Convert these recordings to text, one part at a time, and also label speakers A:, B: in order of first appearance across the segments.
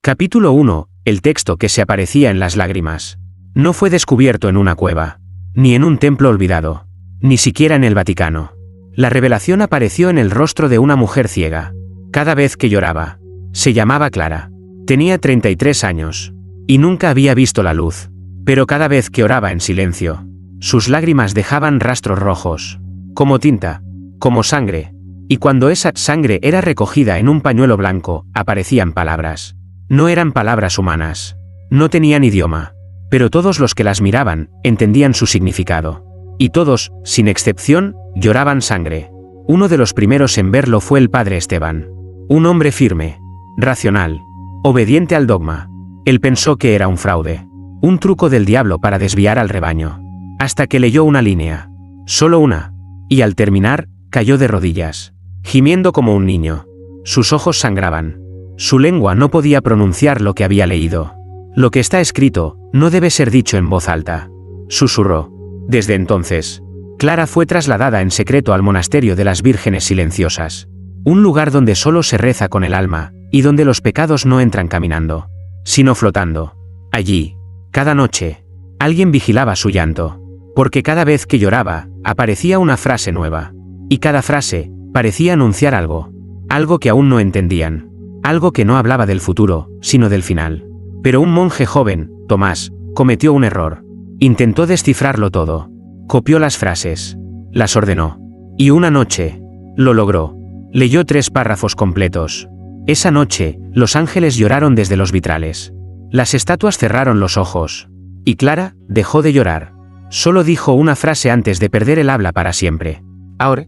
A: Capítulo 1. El texto que se aparecía en las lágrimas. No fue descubierto en una cueva, ni en un templo olvidado, ni siquiera en el Vaticano. La revelación apareció en el rostro de una mujer ciega. Cada vez que lloraba. Se llamaba Clara. Tenía 33 años. Y nunca había visto la luz. Pero cada vez que oraba en silencio, sus lágrimas dejaban rastros rojos. Como tinta. Como sangre. Y cuando esa sangre era recogida en un pañuelo blanco, aparecían palabras. No eran palabras humanas. No tenían idioma. Pero todos los que las miraban, entendían su significado. Y todos, sin excepción, lloraban sangre. Uno de los primeros en verlo fue el padre Esteban. Un hombre firme, racional, obediente al dogma. Él pensó que era un fraude. Un truco del diablo para desviar al rebaño. Hasta que leyó una línea. Solo una. Y al terminar, cayó de rodillas, gimiendo como un niño. Sus ojos sangraban. Su lengua no podía pronunciar lo que había leído. Lo que está escrito, no debe ser dicho en voz alta. Susurró. Desde entonces, Clara fue trasladada en secreto al monasterio de las Vírgenes Silenciosas. Un lugar donde solo se reza con el alma, y donde los pecados no entran caminando, sino flotando. Allí, cada noche, alguien vigilaba su llanto. Porque cada vez que lloraba, aparecía una frase nueva. Y cada frase, parecía anunciar algo. Algo que aún no entendían. Algo que no hablaba del futuro, sino del final. Pero un monje joven, Tomás, cometió un error. Intentó descifrarlo todo. Copió las frases. Las ordenó. Y una noche, lo logró. Leyó 3 párrafos completos. Esa noche, los ángeles lloraron desde los vitrales. Las estatuas cerraron los ojos. Y Clara, dejó de llorar. Solo dijo una frase antes de perder el habla para siempre. Ahora.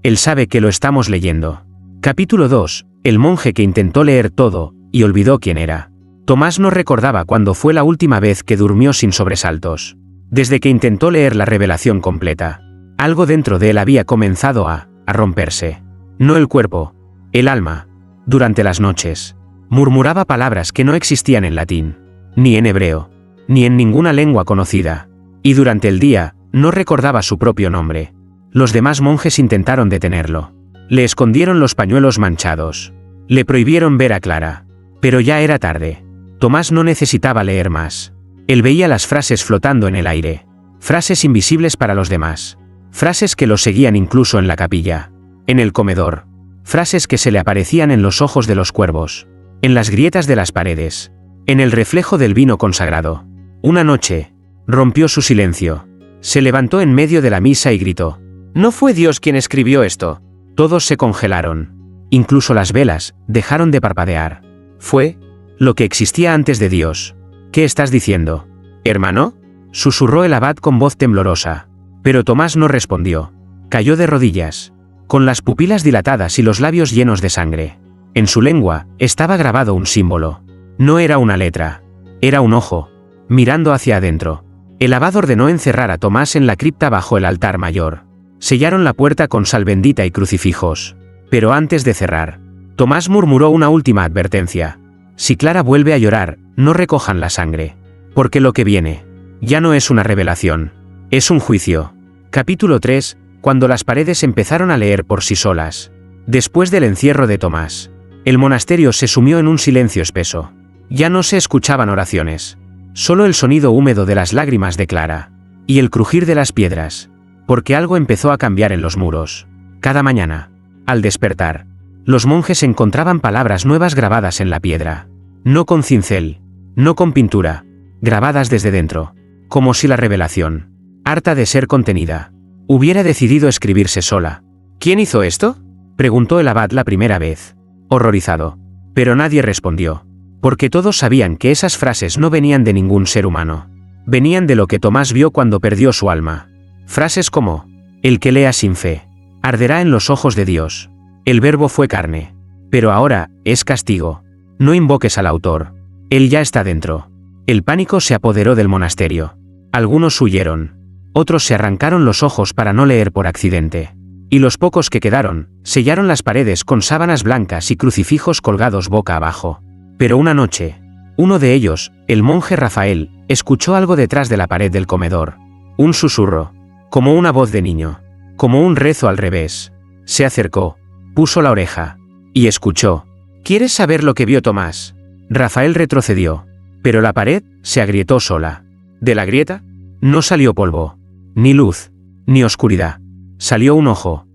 A: Él sabe que lo estamos leyendo. Capítulo 2. El monje que intentó leer todo, y olvidó quién era. Tomás no recordaba cuándo fue la última vez que durmió sin sobresaltos. Desde que intentó leer la revelación completa. Algo dentro de él había comenzado a romperse. No el cuerpo, el alma. Durante las noches, murmuraba palabras que no existían en latín, ni en hebreo, ni en ninguna lengua conocida. Y durante el día, no recordaba su propio nombre. Los demás monjes intentaron detenerlo. Le escondieron los pañuelos manchados. Le prohibieron ver a Clara. Pero ya era tarde. Tomás no necesitaba leer más. Él veía las frases flotando en el aire. Frases invisibles para los demás. Frases que lo seguían incluso en la capilla. En el comedor. Frases que se le aparecían en los ojos de los cuervos. En las grietas de las paredes. En el reflejo del vino consagrado. Una noche, rompió su silencio. Se levantó en medio de la misa y gritó. ¿No fue Dios quien escribió esto? Todos se congelaron. Incluso las velas dejaron de parpadear. Fue lo que existía antes de Dios. ¿Qué estás diciendo, hermano? Susurró el abad con voz temblorosa. Pero Tomás no respondió. Cayó de rodillas, con las pupilas dilatadas y los labios llenos de sangre. En su lengua estaba grabado un símbolo. No era una letra. Era un ojo, mirando hacia adentro. El abad ordenó encerrar a Tomás en la cripta bajo el altar mayor. Sellaron la puerta con sal bendita y crucifijos. Pero antes de cerrar, Tomás murmuró una última advertencia. Si Clara vuelve a llorar, no recojan la sangre. Porque lo que viene, ya no es una revelación. Es un juicio. Capítulo 3. Cuando las paredes empezaron a leer por sí solas. Después del encierro de Tomás, el monasterio se sumió en un silencio espeso. Ya no se escuchaban oraciones. Solo el sonido húmedo de las lágrimas de Clara. Y el crujir de las piedras. Porque algo empezó a cambiar en los muros. Cada mañana, al despertar, los monjes encontraban palabras nuevas grabadas en la piedra. No con cincel, no con pintura, grabadas desde dentro. Como si la revelación, harta de ser contenida, hubiera decidido escribirse sola. ¿Quién hizo esto?, preguntó el abad la primera vez, horrorizado. Pero nadie respondió. Porque todos sabían que esas frases no venían de ningún ser humano. Venían de lo que Tomás vio cuando perdió su alma. Frases como, el que lea sin fe, arderá en los ojos de Dios. El verbo fue carne. Pero ahora, es castigo. No invoques al autor. Él ya está dentro. El pánico se apoderó del monasterio. Algunos huyeron. Otros se arrancaron los ojos para no leer por accidente. Y los pocos que quedaron, sellaron las paredes con sábanas blancas y crucifijos colgados boca abajo. Pero una noche, uno de ellos, el monje Rafael, escuchó algo detrás de la pared del comedor. Un susurro. Como una voz de niño. Como un rezo al revés. Se acercó. Puso la oreja. Y escuchó. ¿Quieres saber lo que vio Tomás? Rafael retrocedió. Pero la pared se agrietó sola. De la grieta no salió polvo, ni luz, ni oscuridad. Salió un ojo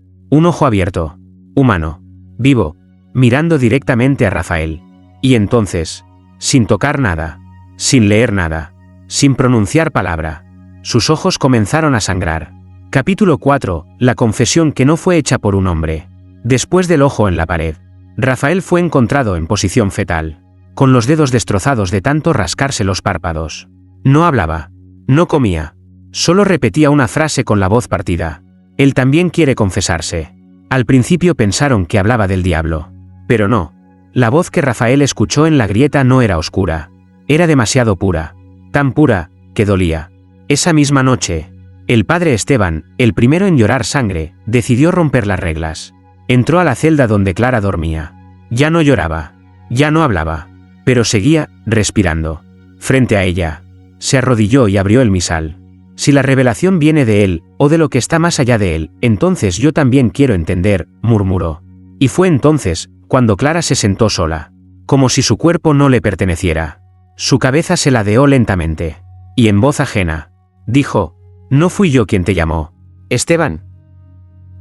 A: abierto, humano, vivo, mirando directamente a Rafael. Y entonces, sin tocar nada, sin leer nada, sin pronunciar palabra, sus ojos comenzaron a sangrar. Capítulo 4. La confesión que no fue hecha por un hombre. Después del ojo en la pared, Rafael fue encontrado en posición fetal, con los dedos destrozados de tanto rascarse los párpados. No hablaba, no comía, solo repetía una frase con la voz partida. Él también quiere confesarse. Al principio pensaron que hablaba del diablo. Pero no. La voz que Rafael escuchó en la grieta no era oscura. Era demasiado pura. Tan pura, que dolía. Esa misma noche, el padre Esteban, el primero en llorar sangre, decidió romper las reglas. Entró a la celda donde Clara dormía. Ya no lloraba. Ya no hablaba. Pero seguía, respirando. Frente a ella, se arrodilló y abrió el misal. Si la revelación viene de él, o de lo que está más allá de él, entonces yo también quiero entender, murmuró. Y fue entonces, cuando Clara se sentó sola, como si su cuerpo no le perteneciera. Su cabeza se ladeó lentamente. Y en voz ajena, dijo, «No fui yo quien te llamó, Esteban.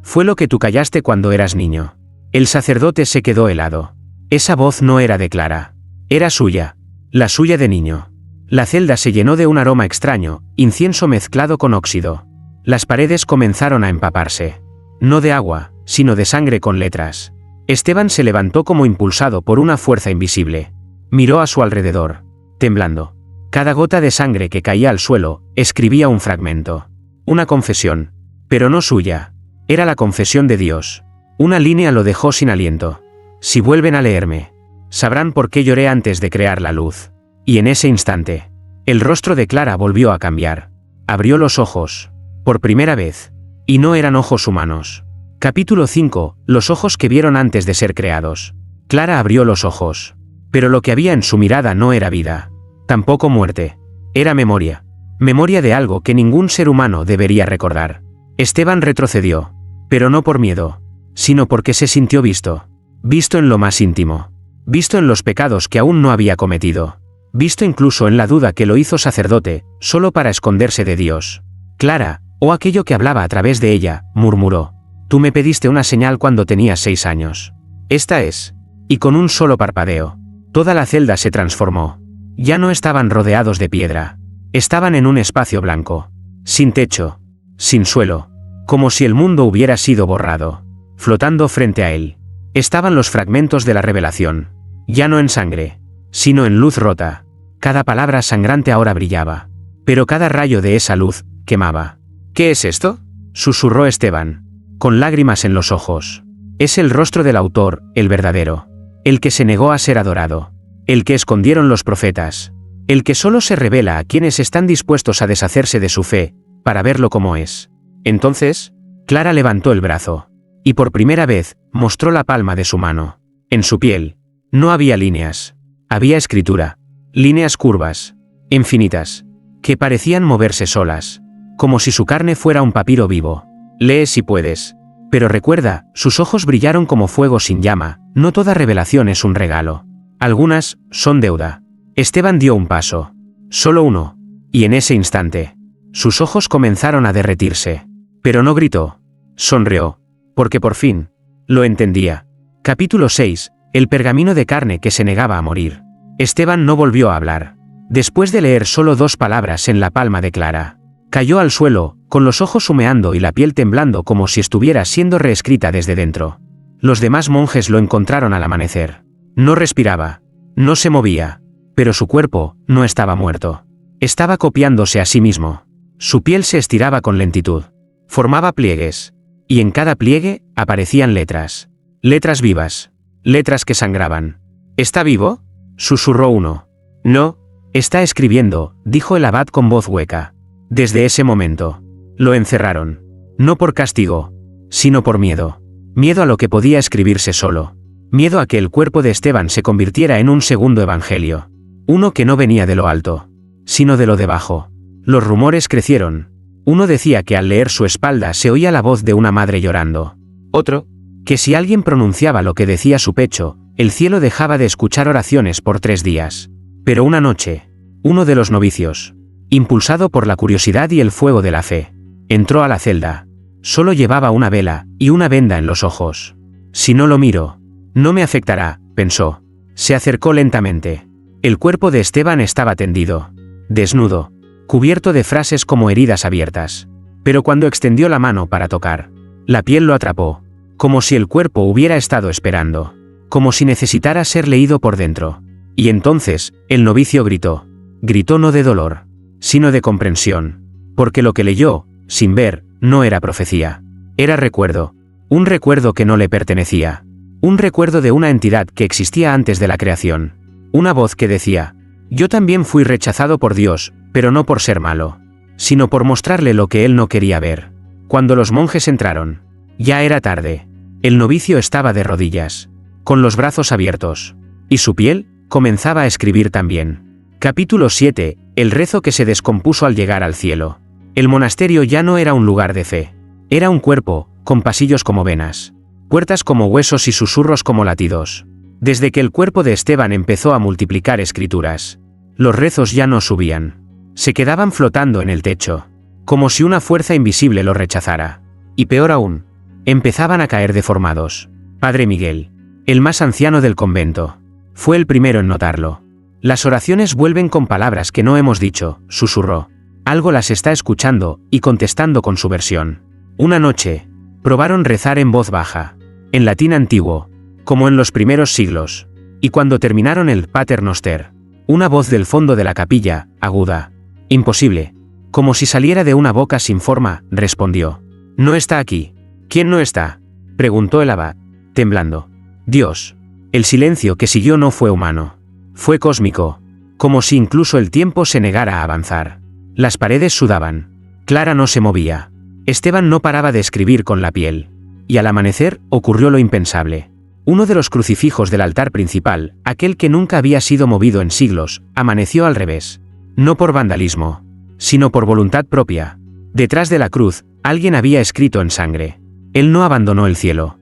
A: Fue lo que tú callaste cuando eras niño». El sacerdote se quedó helado. Esa voz no era de Clara. Era suya. La suya de niño. La celda se llenó de un aroma extraño, incienso mezclado con óxido. Las paredes comenzaron a empaparse. No de agua, sino de sangre con letras. Esteban se levantó como impulsado por una fuerza invisible. Miró a su alrededor, temblando. Cada gota de sangre que caía al suelo, escribía un fragmento. Una confesión. Pero no suya. Era la confesión de Dios. Una línea lo dejó sin aliento. Si vuelven a leerme, sabrán por qué lloré antes de crear la luz. Y en ese instante, el rostro de Clara volvió a cambiar. Abrió los ojos. Por primera vez. Y no eran ojos humanos. Capítulo 5. Los ojos que vieron antes de ser creados. Clara abrió los ojos. Pero lo que había en su mirada no era vida. Tampoco muerte. Era memoria. Memoria de algo que ningún ser humano debería recordar. Esteban retrocedió. Pero no por miedo, sino porque se sintió visto. Visto en lo más íntimo. Visto en los pecados que aún no había cometido. Visto incluso en la duda que lo hizo sacerdote, solo para esconderse de Dios. Clara, o aquello que hablaba a través de ella, murmuró. Tú me pediste una señal cuando tenías 6 años. Esta es. Y con un solo parpadeo, toda la celda se transformó. Ya no estaban rodeados de piedra. Estaban en un espacio blanco. Sin techo. Sin suelo. Como si el mundo hubiera sido borrado. Flotando frente a él. Estaban los fragmentos de la revelación. Ya no en sangre, sino en luz rota. Cada palabra sangrante ahora brillaba. Pero cada rayo de esa luz, quemaba. ¿Qué es esto?, susurró Esteban, con lágrimas en los ojos. Es el rostro del autor, el verdadero. El que se negó a ser adorado. El que escondieron los profetas. El que solo se revela a quienes están dispuestos a deshacerse de su fe, para verlo como es. Entonces, Clara levantó el brazo. Y por primera vez, mostró la palma de su mano. En su piel, no había líneas. Había escritura. Líneas curvas, infinitas, que parecían moverse solas, como si su carne fuera un papiro vivo. Lee si puedes. Pero recuerda, sus ojos brillaron como fuego sin llama. No toda revelación es un regalo. Algunas son deuda. Esteban dio un paso. Solo uno. Y en ese instante, sus ojos comenzaron a derretirse. Pero no gritó. Sonrió. Porque por fin, lo entendía. Capítulo 6. El pergamino de carne que se negaba a morir. Esteban no volvió a hablar. Después de leer solo 2 palabras en la palma de Clara, cayó al suelo, con los ojos humeando y la piel temblando como si estuviera siendo reescrita desde dentro. Los demás monjes lo encontraron al amanecer. No respiraba. No se movía. Pero su cuerpo no estaba muerto. Estaba copiándose a sí mismo. Su piel se estiraba con lentitud. Formaba pliegues. Y en cada pliegue, aparecían letras. Letras vivas. Letras que sangraban. ¿Está vivo?, susurró uno. No, está escribiendo, dijo el abad con voz hueca. Desde ese momento, lo encerraron. No por castigo, sino por miedo. Miedo a lo que podía escribirse solo. Miedo a que el cuerpo de Esteban se convirtiera en un segundo evangelio. Uno que no venía de lo alto, sino de lo debajo. Los rumores crecieron. Uno decía que al leer su espalda se oía la voz de una madre llorando. Otro, que si alguien pronunciaba lo que decía su pecho, El cielo dejaba de escuchar oraciones por 3 días. Pero una noche, uno de los novicios, impulsado por la curiosidad y el fuego de la fe, entró a la celda. Solo llevaba una vela y una venda en los ojos. Si no lo miro, no me afectará, pensó. Se acercó lentamente. El cuerpo de Esteban estaba tendido, desnudo, cubierto de frases como heridas abiertas. Pero cuando extendió la mano para tocar, la piel lo atrapó, como si el cuerpo hubiera estado esperando, como si necesitara ser leído por dentro. Y entonces, el novicio gritó. Gritó no de dolor, sino de comprensión. Porque lo que leyó, sin ver, no era profecía. Era recuerdo. Un recuerdo que no le pertenecía. Un recuerdo de una entidad que existía antes de la creación. Una voz que decía: yo también fui rechazado por Dios, pero no por ser malo, sino por mostrarle lo que él no quería ver. Cuando los monjes entraron, ya era tarde. El novicio estaba de rodillas, con los brazos abiertos, y su piel comenzaba a escribir también. Capítulo 7. El rezo que se descompuso al llegar al cielo. El monasterio ya no era un lugar de fe. Era un cuerpo, con pasillos como venas, puertas como huesos y susurros como latidos. Desde que el cuerpo de Esteban empezó a multiplicar escrituras, los rezos ya no subían. Se quedaban flotando en el techo, como si una fuerza invisible los rechazara. Y peor aún, empezaban a caer deformados. Padre Miguel, el más anciano del convento, fue el primero en notarlo. Las oraciones vuelven con palabras que no hemos dicho, susurró. Algo las está escuchando y contestando con su versión. Una noche, probaron rezar en voz baja, en latín antiguo, como en los primeros siglos, y cuando terminaron el Pater Noster, una voz del fondo de la capilla, aguda, imposible, como si saliera de una boca sin forma, respondió: no está aquí. ¿Quién no está?, preguntó el abad, temblando. Dios. El silencio que siguió no fue humano, fue cósmico, como si incluso el tiempo se negara a avanzar. Las paredes sudaban. Clara no se movía. Esteban no paraba de escribir con la piel. Y al amanecer, ocurrió lo impensable. Uno de los crucifijos del altar principal, aquel que nunca había sido movido en siglos, amaneció al revés. No por vandalismo, sino por voluntad propia. Detrás de la cruz, alguien había escrito en sangre: él no abandonó el cielo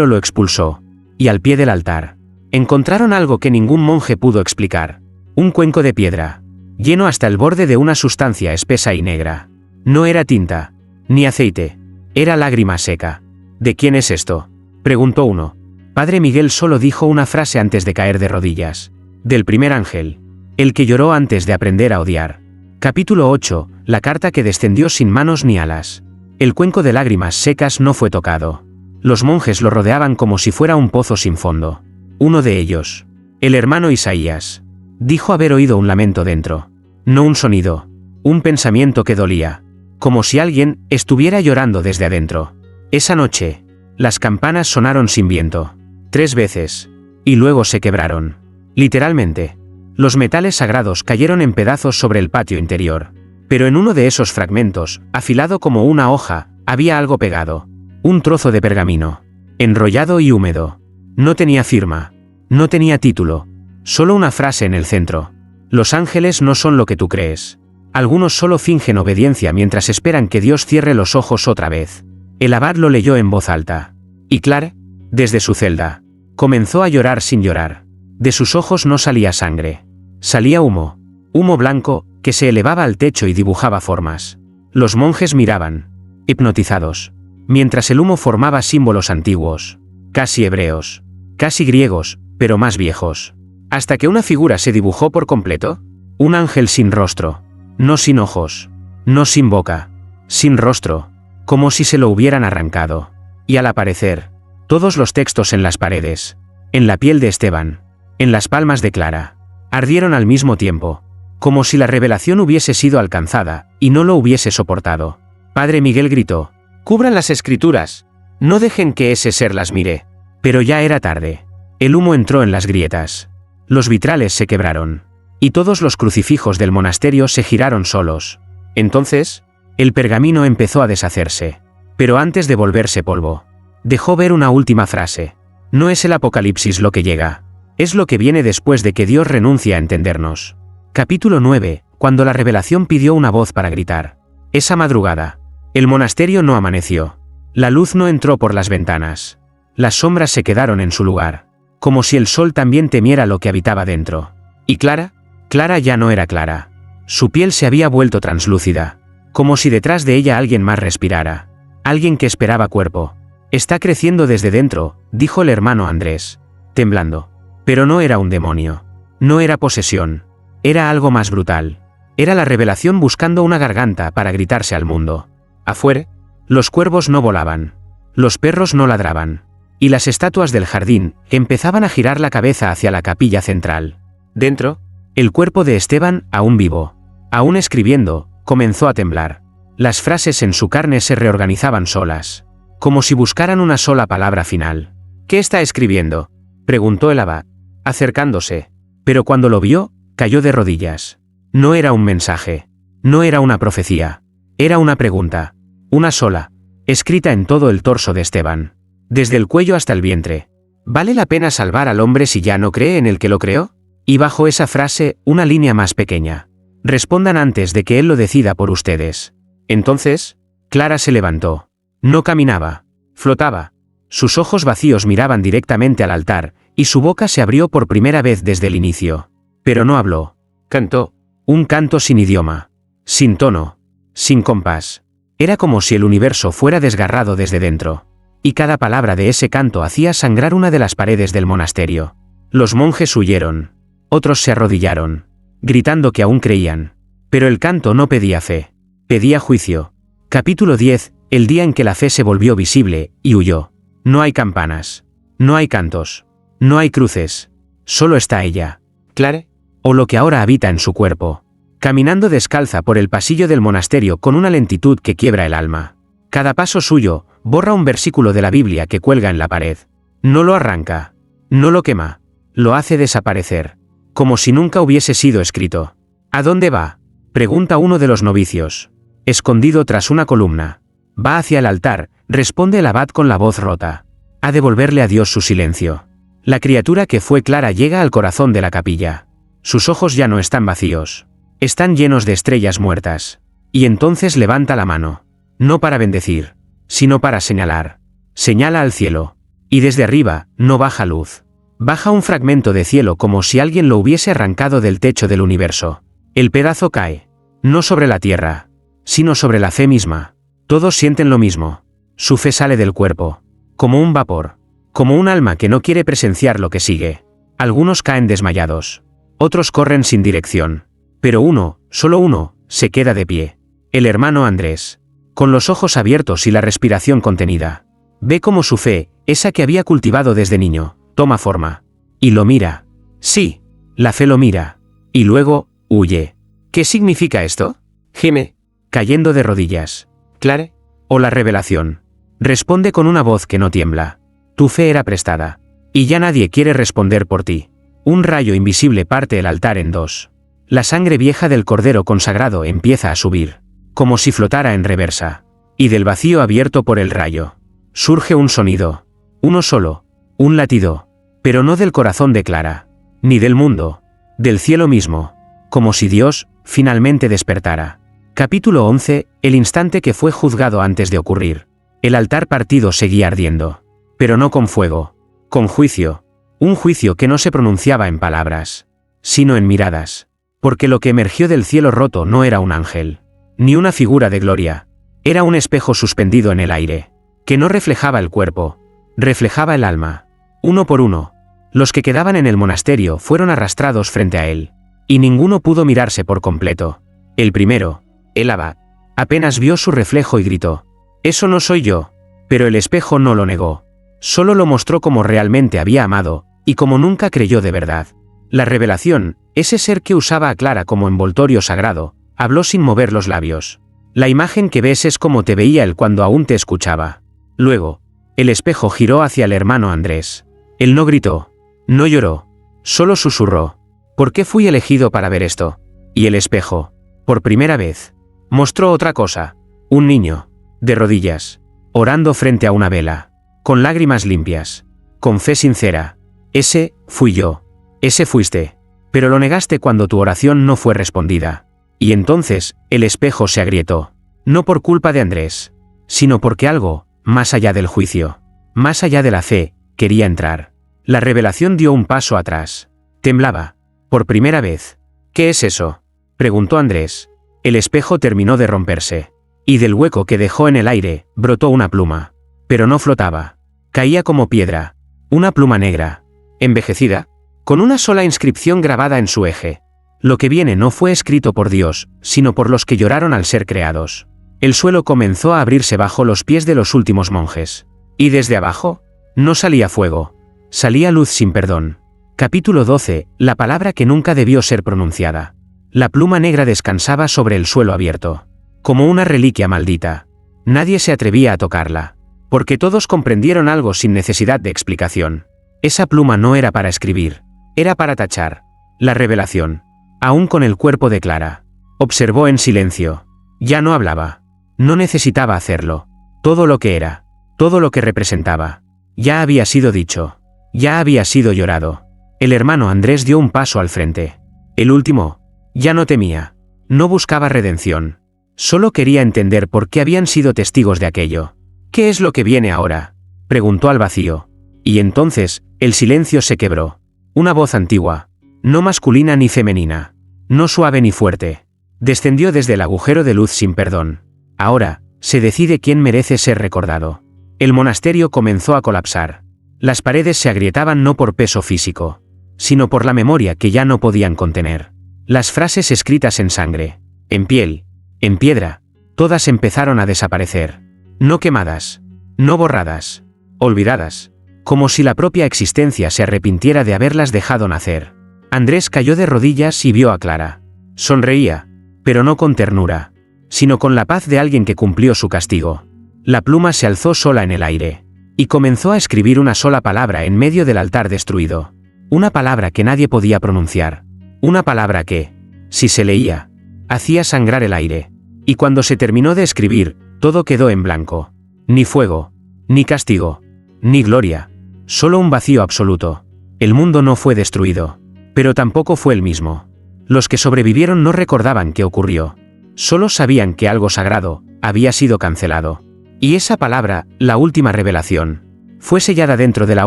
A: lo expulsó. Y al pie del altar, encontraron algo que ningún monje pudo explicar. Un cuenco de piedra, lleno hasta el borde de una sustancia espesa y negra. No era tinta, ni aceite, era lágrima seca. ¿De quién es esto?, preguntó uno. Padre Miguel solo dijo una frase antes de caer de rodillas. Del primer ángel, el que lloró antes de aprender a odiar. Capítulo 8. La carta que descendió sin manos ni alas. El cuenco de lágrimas secas no fue tocado. Los monjes lo rodeaban como si fuera un pozo sin fondo. Uno de ellos, el hermano Isaías, dijo haber oído un lamento dentro. No un sonido, un pensamiento que dolía, como si alguien estuviera llorando desde adentro. Esa noche, las campanas sonaron sin viento, 3 veces, y luego se quebraron. Literalmente, los metales sagrados cayeron en pedazos sobre el patio interior. Pero en uno de esos fragmentos, afilado como una hoja, había algo pegado. Un trozo de pergamino, enrollado y húmedo. No tenía firma, no tenía título, solo una frase en el centro. Los ángeles no son lo que tú crees. Algunos solo fingen obediencia mientras esperan que Dios cierre los ojos otra vez. El abad lo leyó en voz alta. Y Clara, desde su celda, comenzó a llorar sin llorar. De sus ojos no salía sangre. Salía humo. Humo blanco, que se elevaba al techo y dibujaba formas. Los monjes miraban, hipnotizados, mientras el humo formaba símbolos antiguos, casi hebreos, casi griegos, pero más viejos. Hasta que una figura se dibujó por completo. Un ángel sin rostro, no sin ojos, no sin boca, sin rostro, como si se lo hubieran arrancado. Y al aparecer, todos los textos en las paredes, en la piel de Esteban, en las palmas de Clara, ardieron al mismo tiempo, como si la revelación hubiese sido alcanzada, y no lo hubiese soportado. Padre Miguel gritó: «¡Cubran las escrituras! No dejen que ese ser las mire». Pero ya era tarde. El humo entró en las grietas. Los vitrales se quebraron. Y todos los crucifijos del monasterio se giraron solos. Entonces, el pergamino empezó a deshacerse. Pero antes de volverse polvo, dejó ver una última frase. No es el apocalipsis lo que llega. Es lo que viene después de que Dios renuncia a entendernos. Capítulo 9. Cuando la revelación pidió una voz para gritar. Esa madrugada, el monasterio no amaneció. La luz no entró por las ventanas. Las sombras se quedaron en su lugar. como si el sol también temiera lo que habitaba dentro. ¿Y Clara? Clara ya no era Clara. Su piel se había vuelto translúcida, como si detrás de ella alguien más respirara. Alguien que esperaba cuerpo. Está creciendo desde dentro, dijo el hermano Andrés, temblando. Pero no era un demonio. No era posesión. Era algo más brutal. Era la revelación buscando una garganta para gritarse al mundo. Afuera, los cuervos no volaban. Los perros no ladraban. Y las estatuas del jardín empezaban a girar la cabeza hacia la capilla central. Dentro, el cuerpo de Esteban, aún vivo, aún escribiendo, comenzó a temblar. Las frases en su carne se reorganizaban solas, como si buscaran una sola palabra final. ¿Qué está escribiendo?, preguntó el abad, acercándose, pero cuando lo vio, cayó de rodillas. No era un mensaje, no era una profecía, era una pregunta, una sola, escrita en todo el torso de Esteban, desde el cuello hasta el vientre. ¿Vale la pena salvar al hombre si ya no cree en el que lo creó? Y bajo esa frase, una línea más pequeña. Respondan antes de que él lo decida por ustedes. Entonces, Clara se levantó. No caminaba, flotaba. Sus ojos vacíos miraban directamente al altar, y su boca se abrió por primera vez desde el inicio. Pero no habló. Cantó. Un canto sin idioma. Sin tono. Sin compás. Era como si el universo fuera desgarrado desde dentro. Y cada palabra de ese canto hacía sangrar una de las paredes del monasterio. Los monjes huyeron. Otros se arrodillaron, gritando que aún creían. Pero el canto no pedía fe. Pedía juicio. Capítulo 10. El día en que la fe se volvió visible, y huyó. No hay campanas. No hay cantos. No hay cruces. Solo está ella. Clara, o lo que ahora habita en su cuerpo. Caminando descalza por el pasillo del monasterio con una lentitud que quiebra el alma. Cada paso suyo borra un versículo de la Biblia que cuelga en la pared. No lo arranca. No lo quema. Lo hace desaparecer. Como si nunca hubiese sido escrito. ¿A dónde va?, pregunta uno de los novicios. Escondido tras una columna. Va hacia el altar, responde el abad con la voz rota. Ha de devolverle a Dios su silencio. La criatura que fue Clara llega al corazón de la capilla. Sus ojos ya no están vacíos. Están llenos de estrellas muertas. Y entonces levanta la mano. No para bendecir, sino para señalar. Señala al cielo. Y desde arriba, no baja luz. Baja un fragmento de cielo como si alguien lo hubiese arrancado del techo del universo. El pedazo cae. No sobre la tierra, sino sobre la fe misma. Todos sienten lo mismo. Su fe sale del cuerpo. Como un vapor. Como un alma que no quiere presenciar lo que sigue. Algunos caen desmayados. Otros corren sin dirección. Pero uno, solo uno, se queda de pie. El hermano Andrés. Con los ojos abiertos y la respiración contenida. Ve cómo su fe, esa que había cultivado desde niño, toma forma. Y lo mira. Sí, la fe lo mira. Y luego, huye. ¿Qué significa esto?, gime, cayendo de rodillas. ¿Clara? ¿O la revelación? Responde con una voz que no tiembla. Tu fe era prestada. Y ya nadie quiere responder por ti. Un rayo invisible parte el altar en dos. La sangre vieja del cordero consagrado empieza a subir, como si flotara en reversa. Y del vacío abierto por el rayo surge un sonido. Uno solo. Un latido, pero no del corazón de Clara, ni del mundo, del cielo mismo, como si Dios, finalmente despertara. Capítulo 11. El instante que fue juzgado antes de ocurrir. El altar partido seguía ardiendo, pero no con fuego, con juicio, un juicio que no se pronunciaba en palabras, sino en miradas, porque lo que emergió del cielo roto no era un ángel, ni una figura de gloria, era un espejo suspendido en el aire, que no reflejaba el cuerpo, reflejaba el alma. Uno por uno, los que quedaban en el monasterio fueron arrastrados frente a él, y ninguno pudo mirarse por completo. El primero, el abad, apenas vio su reflejo y gritó: «Eso no soy yo», pero el espejo no lo negó. Solo lo mostró como realmente había amado, y como nunca creyó de verdad. La revelación, ese ser que usaba a Clara como envoltorio sagrado, habló sin mover los labios. La imagen que ves es como te veía él cuando aún te escuchaba. Luego, el espejo giró hacia el hermano Andrés. Él no gritó, no lloró, solo susurró: «¿Por qué fui elegido para ver esto?». Y el espejo, por primera vez, mostró otra cosa. Un niño, de rodillas, orando frente a una vela, con lágrimas limpias, con fe sincera. Ese, fui yo. Ese fuiste. Pero lo negaste cuando tu oración no fue respondida. Y entonces, el espejo se agrietó. No por culpa de Andrés, sino porque algo, más allá del juicio, más allá de la fe, quería entrar. La revelación dio un paso atrás. Temblaba. Por primera vez. ¿Qué es eso?, preguntó Andrés. El espejo terminó de romperse. Y del hueco que dejó en el aire, brotó una pluma. Pero no flotaba. Caía como piedra. Una pluma negra. Envejecida. Con una sola inscripción grabada en su eje. Lo que viene no fue escrito por Dios, sino por los que lloraron al ser creados. El suelo comenzó a abrirse bajo los pies de los últimos monjes. Y desde abajo, no salía fuego. Salía luz sin perdón. Capítulo 12. La palabra que nunca debió ser pronunciada. La pluma negra descansaba sobre el suelo abierto. Como una reliquia maldita. Nadie se atrevía a tocarla. Porque todos comprendieron algo sin necesidad de explicación. Esa pluma no era para escribir. Era para tachar. La revelación. Aún con el cuerpo de Clara. Observó en silencio. Ya no hablaba. No necesitaba hacerlo. Todo lo que era. Todo lo que representaba. Ya había sido dicho. Ya había sido llorado. El hermano Andrés dio un paso al frente. El último. Ya no temía. No buscaba redención. Solo quería entender por qué habían sido testigos de aquello. ¿Qué es lo que viene ahora?, preguntó al vacío. Y entonces, el silencio se quebró. Una voz antigua. No masculina ni femenina. No suave ni fuerte. Descendió desde el agujero de luz sin perdón. Ahora, se decide quién merece ser recordado. El monasterio comenzó a colapsar. Las paredes se agrietaban no por peso físico, sino por la memoria que ya no podían contener. Las frases escritas en sangre, en piel, en piedra, todas empezaron a desaparecer. No quemadas, no borradas, olvidadas, como si la propia existencia se arrepintiera de haberlas dejado nacer. Andrés cayó de rodillas y vio a Clara. Sonreía, pero no con ternura, sino con la paz de alguien que cumplió su castigo. La pluma se alzó sola en el aire, y comenzó a escribir una sola palabra en medio del altar destruido. Una palabra que nadie podía pronunciar. Una palabra que, si se leía, hacía sangrar el aire. Y cuando se terminó de escribir, todo quedó en blanco. Ni fuego, ni castigo, ni gloria. Solo un vacío absoluto. El mundo no fue destruido. Pero tampoco fue el mismo. Los que sobrevivieron no recordaban qué ocurrió. Solo sabían que algo sagrado había sido cancelado. Y esa palabra, la última revelación, fue sellada dentro de la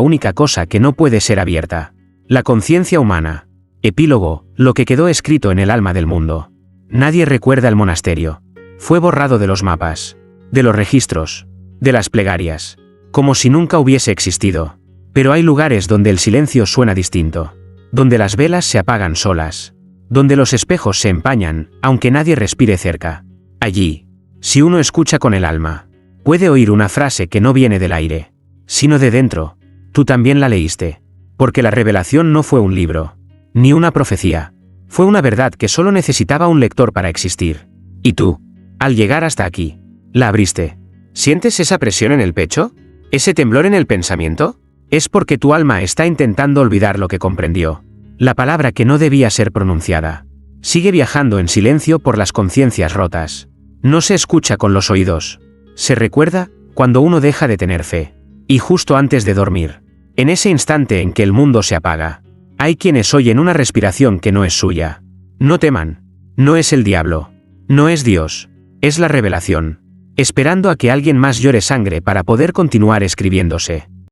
A: única cosa que no puede ser abierta. La conciencia humana. Epílogo, lo que quedó escrito en el alma del mundo. Nadie recuerda el monasterio. Fue borrado de los mapas, de los registros, de las plegarias, como si nunca hubiese existido. Pero hay lugares donde el silencio suena distinto, donde las velas se apagan solas, donde los espejos se empañan, aunque nadie respire cerca. Allí, si uno escucha con el alma, puede oír una frase que no viene del aire, sino de dentro. Tú también la leíste, porque la revelación no fue un libro, ni una profecía. Fue una verdad que solo necesitaba un lector para existir. Y tú, al llegar hasta aquí, la abriste. ¿Sientes esa presión en el pecho? ¿Ese temblor en el pensamiento? Es porque tu alma está intentando olvidar lo que comprendió. La palabra que no debía ser pronunciada. Sigue viajando en silencio por las conciencias rotas. No se escucha con los oídos. Se recuerda cuando uno deja de tener fe. Y justo antes de dormir. En ese instante en que el mundo se apaga. Hay quienes oyen una respiración que no es suya. No teman. No es el diablo. No es Dios. Es la revelación. Esperando a que alguien más llore sangre para poder continuar escribiéndose.